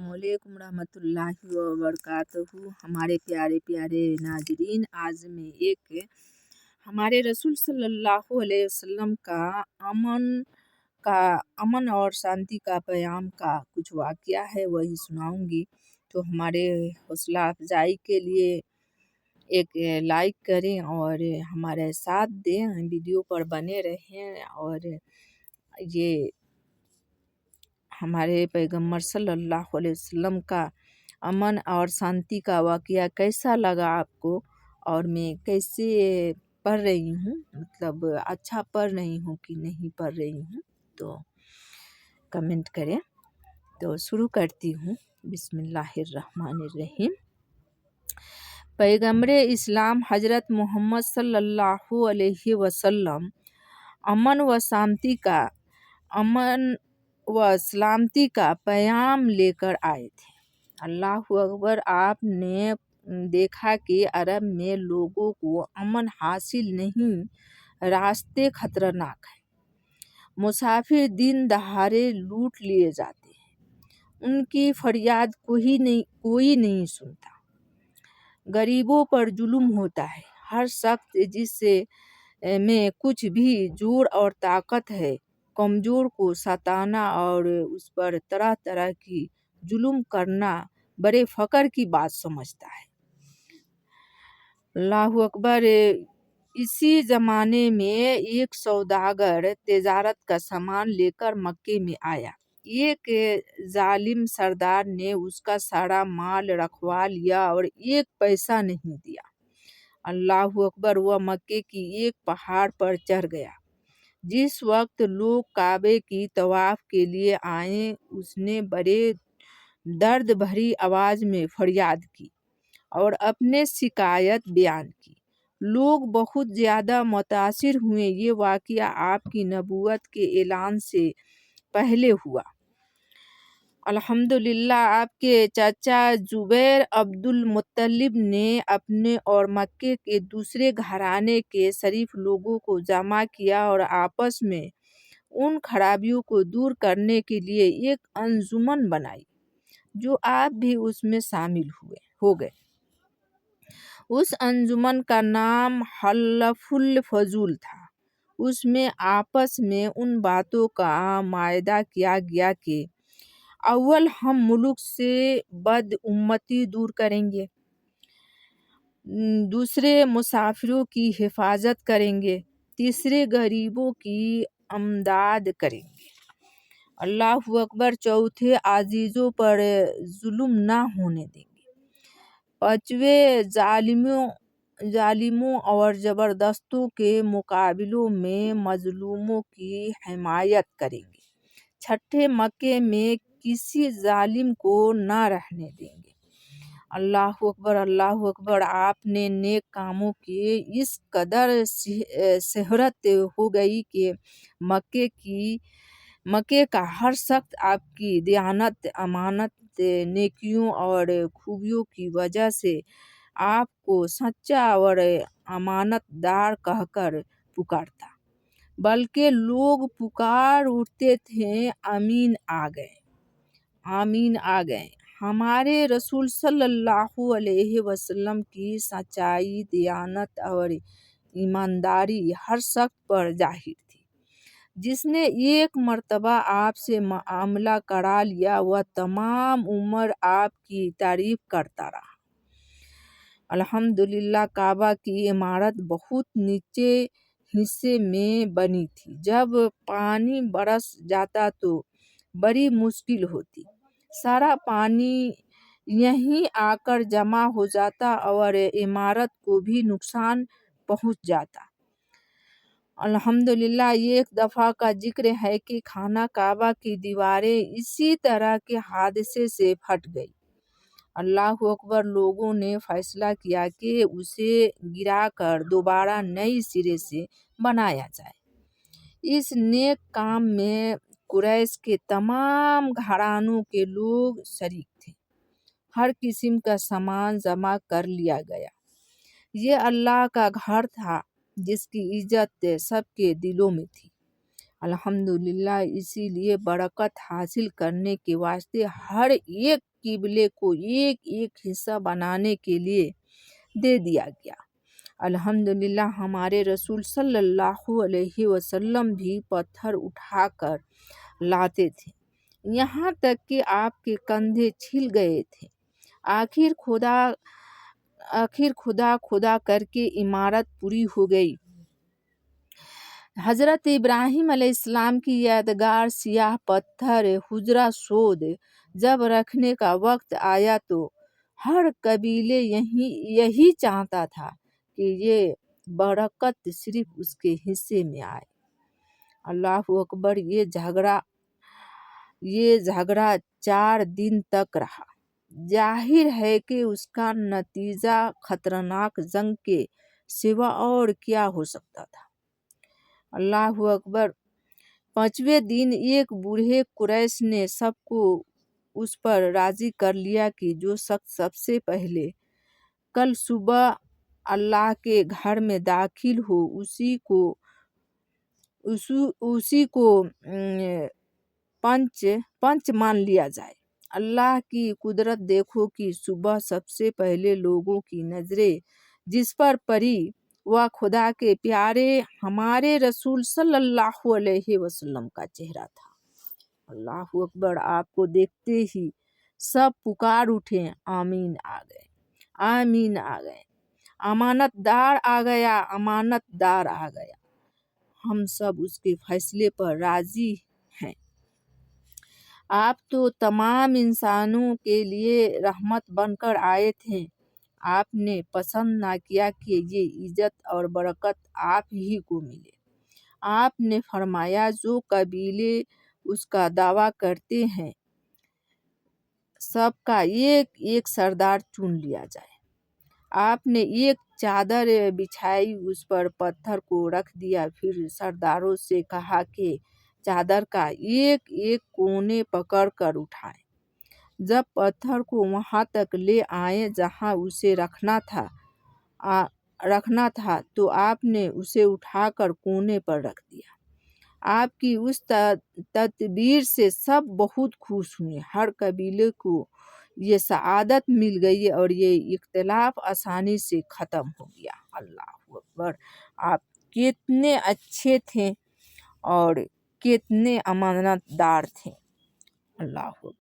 अस्सलामुअलैकुम रहमतुल्लाहि व बरकातहू। हमारे प्यारे प्यारे नाजरीन, आज मैं एक हमारे रसूल सल्लल्लाहु अलैहि वसल्लम का अमन और शांति का पैगाम का कुछ वाक़या है वही सुनाऊंगी। तो हमारे हौसला अफजाई के लिए एक लाइक करें और हमारे साथ दें, वीडियो पर बने रहें। और ये हमारे पैगम्बर सल्लल्लाहु अलैहि वसल्लम का अमन और शांति का वाक़या कैसा लगा आपको, और मैं कैसे पढ़ रही हूँ, मतलब अच्छा पढ़ रही हूँ कि नहीं पढ़ रही हूँ, तो कमेंट करें। तो शुरू करती हूँ। बिस्मिल्लाहिर्रहमानिर्रहीम। पैगम्बर इस्लाम हज़रत मोहम्मद सल्लल्लाहु अलैहि वसल्लम अमन व सलामती का पैगाम लेकर आए थे। अल्लाहु अकबर। आपने देखा कि अरब में लोगों को अमन हासिल नहीं, रास्ते खतरनाक हैं, मुसाफिर दिन दहाड़े लूट लिए जाते हैं, उनकी फरियाद कोई नहीं सुनता, गरीबों पर जुल्म होता है, हर शख्स जिससे में कुछ भी जोर और ताकत है कमज़ोर को सताना और उस पर तरह तरह की जुल्म करना बड़े फ़ख्र की बात समझता है। अल्लाहु अकबर। इसी ज़माने में एक सौदागर तिजारत का सामान लेकर मक्के में आया। एक जालिम सरदार ने उसका सारा माल रखवा लिया और एक पैसा नहीं दिया। अल्लाहु अकबर। वह मक्के की एक पहाड़ पर चढ़ गया। जिस वक्त लोग काबे की तवाफ के लिए आए, उसने बड़े दर्द भरी आवाज़ में फरियाद की और अपने शिकायत बयान की। लोग बहुत ज़्यादा मुतासिर हुए। ये वाक़या आपकी नबूवत के ऐलान से पहले हुआ। अल्हम्दुलिल्लाह। आपके चाचा जुबैर अब्दुल मुत्तलिब ने अपने और मक्के के दूसरे घराने के शरीफ लोगों को जमा किया और आपस में उन खराबियों को दूर करने के लिए एक अंजुमन बनाई, जो आप भी उसमें शामिल हो गए। उस अंजुमन का नाम हल्फुल फजूल था। उसमें आपस में उन बातों का मायदा किया गया कि अव्वल हम मुल्क से बद उम्मती दूर करेंगे, दूसरे मुसाफिरों की हिफाजत करेंगे, तीसरे गरीबों की अमदाद करेंगे। अल्लाहु अकबर। चौथे अजीज़ों पर जुल्म ना होने देंगे। पांचवें जालिमों और ज़बरदस्तों के मुकाबलों में मजलूमों की हिमायत करेंगे। छठे मक्के में किसी जालिम को ना रहने देंगे। अल्लाहु अकबर। अल्लाहु अकबर। आपने नेक कामों की इस कदर शोहरत हो गई कि मक्के का हर शख्स आपकी दयानत, अमानत, नेकियों और खूबियों की वजह से आपको सच्चा और अमानतदार कहकर पुकारता, बल्कि लोग पुकार उठते थे, आमीन आ गए, आमीन आ गए। हमारे रसूल सल्लल्लाहु अलैहि वसल्लम की सच्चाई, दयानत और ईमानदारी हर शख्स पर जाहिर थी। जिसने एक मर्तबा आपसे मामला करा लिया, वह तमाम उम्र आपकी तारीफ करता रहा। अल्हम्दुलिल्लाह। काबा की इमारत बहुत नीचे हिस्से में बनी थी। जब पानी बरस जाता तो बड़ी मुश्किल होती। सारा पानी यहीं आकर जमा हो जाता और इमारत को भी नुकसान पहुंच जाता। अल्हम्दुलिल्लाह। एक दफ़ा का जिक्र है कि खाना काबा की दीवारें इसी तरह के हादसे से फट गई। अल्लाहु अकबर। लोगों ने फैसला किया कि उसे गिराकर दोबारा नए सिरे से बनाया जाए। इस नेक काम में कुरैश के तमाम घरानों के लोग शरीक थे। हर किस्म का सामान जमा कर लिया गया। ये अल्लाह का घर था जिसकी इज्जत सबके दिलों में थी। अल्हम्दुलिल्लाह। इसीलिए बरकत हासिल करने के वास्ते हर एक قبلے کو ایک ایک حصہ بنانے کے لیے دے دیا گیا۔ الحمدللہ ہمارے رسول صلی اللہ علیہ وسلم بھی پتھر اٹھا کر لاتے تھے، یہاں تک کہ آپ کے کندھے چھل گئے تھے۔ آخر خدا کر کے عمارت پوری ہو گئی۔ حضرت ابراہیم علیہ السلام کی یادگار سیاہ پتھر حجرہ سود جب رکھنے کا وقت آیا تو ہر قبیلے یہی چاہتا تھا کہ یہ برکت صرف اس کے حصے میں آئے۔ اللہ اکبر۔ یہ جھگڑا 4 دن تک رہا۔ ظاہر ہے کہ اس کا نتیجہ خطرناک جنگ کے سوا اور کیا ہو سکتا تھا۔ اللہ اکبر۔ 5ویں دن ایک بوڑھے قریش نے سب کو اس پر راضی کر لیا کہ جو شخص سب سے پہلے کل صبح اللہ کے گھر میں داخل ہو اسی کو پنچ مان لیا جائے۔ اللہ کی قدرت دیکھو کہ صبح سب سے پہلے لوگوں کی نظریں جس پر پڑی وہ خدا کے پیارے ہمارے رسول صلی اللہ علیہ وسلم کا چہرہ تھا۔ اللہ اکبر۔ آپ کو دیکھتے ہی سب پکار اٹھے، آمین آ گئے، آمین آ گئے، امانت دار آ گیا، امانت دار آ گیا۔ ہم سب اس کے فیصلے پر راضی ہیں۔ آپ تو تمام انسانوں کے لیے رحمت بن کر آئے تھے۔ آپ نے پسند نہ کیا کہ یہ عزت اور برکت آپ ہی کو ملے۔ آپ نے فرمایا جو قبیلے اس کا دعویٰ کرتے ہیں سب کا ایک ایک سردار چن لیا جائے۔ آپ نے ایک چادر بچھائی، اس پر پتھر کو رکھ دیا، پھر سرداروں سے کہا کہ چادر کا ایک ایک کونے پکڑ کر اٹھائیں۔ جب پتھر کو وہاں تک لے آئے جہاں اسے رکھنا تھا تو آپ نے اسے اٹھا کر کونے پر رکھ دیا۔ آپ کی اس تدبیر سے سب بہت خوش ہوئے۔ ہر قبیلے کو یہ سعادت مل گئی اور یہ اختلاف آسانی سے ختم ہو گیا۔ اللہ اکبر۔ آپ کتنے اچھے تھے اور کتنے امانت دار تھے۔ اللہ اکبر۔